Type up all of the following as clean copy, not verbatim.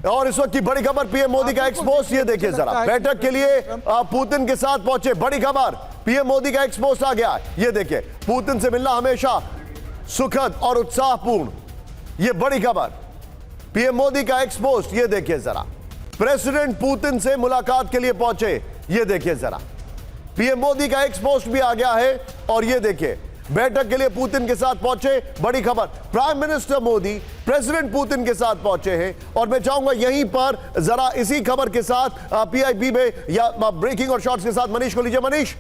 और इस वक्त की बड़ी खबर पीएम मोदी का एक्सपोस्ट, ये देखिए जरा, बैठक के लिए पुतिन के साथ पहुंचे। बड़ी खबर, पीएम मोदी का एक्सपोस्ट आ गया। ये देखिए, पुतिन से मिलना हमेशा सुखद और उत्साहपूर्ण, ये बड़ी खबर। पीएम मोदी का एक्सपोस्ट, ये देखिए जरा, प्रेसिडेंट पुतिन से मुलाकात के लिए पहुंचे। ये देखिए जरा, पीएम मोदी का एक्सपोस्ट भी आ गया है। और ये देखिए, बैठक के लिए पुतिन के साथ पहुंचे। बड़ी खबर, prime minister Modi president Putin के साथ पहुंचे हैं। और मैं चाहूंगा यहीं पर जरा इसी खबर के साथ पीआईबी में या ब्रेकिंग और शॉर्ट्स के साथ मनीष को लीजिए। मनीष,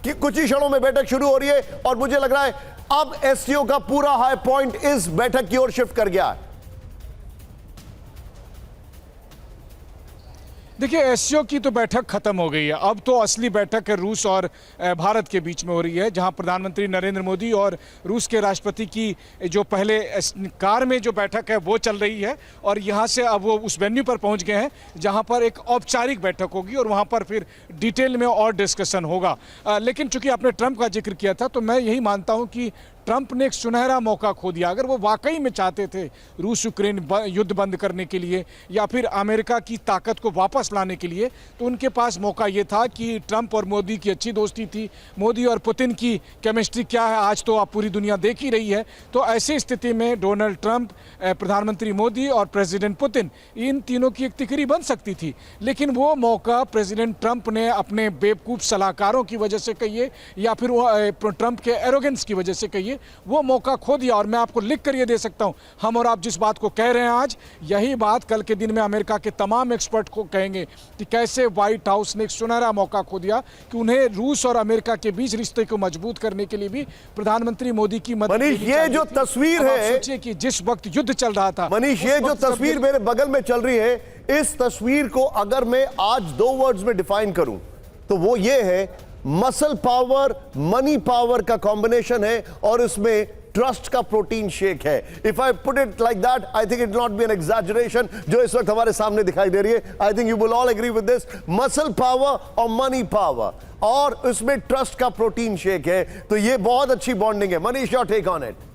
कि कुछ ही क्षणों में बैठक शुरू हो रही है और मुझे लग रहा है अब एससीओ का पूरा हाई पॉइंट इस बैठक की ओर शिफ्ट कर गया है। देखिए, एससीओ की तो बैठक खत्म हो गई है। अब तो असली बैठक रूस और भारत के बीच में हो रही है, जहां प्रधानमंत्री नरेंद्र मोदी और रूस के राष्ट्रपति की जो पहले कार में जो बैठक है वो चल रही है। और यहां से अब वो उस वेन्यू पर पहुंच गए हैं जहां पर एक औपचारिक बैठक होगी और वहां पर फिर डिटेल में और डिस्कशन होगा। लेकिन चूंकि आपने ट्रंप का जिक्र किया था, तो मैं यही मानता हूं कि ट्रंप ने एक सुनहरा मौका खो दिया। अगर वो वाकई में चाहते थे रूस यूक्रेन युद्ध बंद करने के लिए या फिर अमेरिका की ताकत को वापस लाने के लिए, तो उनके पास मौका ये था कि ट्रंप और मोदी की अच्छी दोस्ती थी। मोदी और पुतिन की केमिस्ट्री क्या है आज तो आप पूरी दुनिया देख ही रही है। तो ऐसी स्थिति में डोनाल्ड ट्रंप, प्रधानमंत्री मोदी और प्रेसिडेंट पुतिन, इन तीनों की एक तिकड़ी बन सकती थी। लेकिन वो मौका प्रेसिडेंट ट्रंप ने अपने बेवकूफ़ सलाहकारों की वजह से कहिए या फिर वो ट्रंप के एरोगेंस की वजह से कहिए, वो मौका खो दिया। और मैं आपको लिख कर ये दे सकता हूं, हम और आप जिस बात को कह रहे हैं आज, यही बात कल के दिन में अमेरिका के तमाम एक्सपर्ट को कहेंगे कि कैसे व्हाइट हाउस ने एक सुनहरा मौका खो दिया कि उन्हें रूस और अमेरिका के बीच रिश्ते को मजबूत करने के लिए भी प्रधानमंत्री मोदी की मदद। मनीष, ये जो तस्वीर है, सोचिए कि जिस वक्त युद्ध चल रहा था। मनीष, ये जो तस्वीर मेरे बगल में चल रही है, इस तस्वीर को अगर मैं आज 2 वर्ड्स में डिफाइन करूं तो वो ये है, मसल पावर मनी पावर का कॉम्बिनेशन है और इसमें ट्रस्ट का प्रोटीन शेक है। If I put it like that, I think it not be an exaggeration जो इस वक्त हमारे सामने दिखाई दे रही है। I think you will all agree with this. Muscle power और मनी पावर और इसमें ट्रस्ट का प्रोटीन शेक है, तो ये बहुत अच्छी बॉन्डिंग है। Manish, your take on it.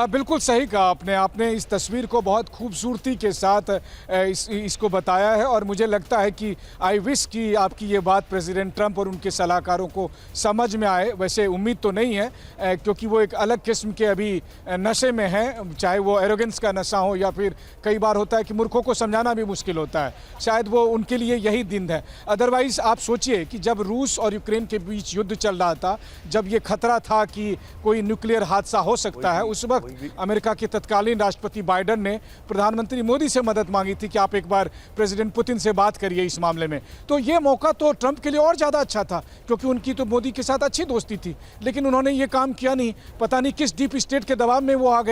बिल्कुल सही कहा आपने इस तस्वीर को बहुत खूबसूरती के साथ इसको बताया है। और मुझे लगता है कि आई विश कि आपकी ये बात प्रेसिडेंट ट्रंप और उनके सलाहकारों को समझ में आए। वैसे उम्मीद तो नहीं है, क्योंकि वो एक अलग किस्म के अभी नशे में हैं, चाहे वो एरोगेंस का नशा हो या फिर कई बार होता है कि मूर्खों को समझाना भी मुश्किल होता है। शायद वो उनके लिए यही दिन है। अदरवाइज़ आप सोचिए कि जब रूस और यूक्रेन के बीच युद्ध चल रहा था, जब ये खतरा था कि कोई न्यूक्लियर हादसा हो सकता है, उस वक्त अमेरिका के तत्कालीन राष्ट्रपति बाइडेन ने प्रधानमंत्री मोदी से मदद मांगी थी कि आप एक बार प्रेसिडेंट पुतिन से बात करिए इस मामले में। तो ये मौका तो ट्रंप के लिए और ज़्यादा अच्छा था, क्योंकि उनकी तो मोदी के साथ अच्छी दोस्ती थी। लेकिन उन्होंने ये काम किया नहीं, पता नहीं किस डीप स्टेट के दबाव में वो आ गए।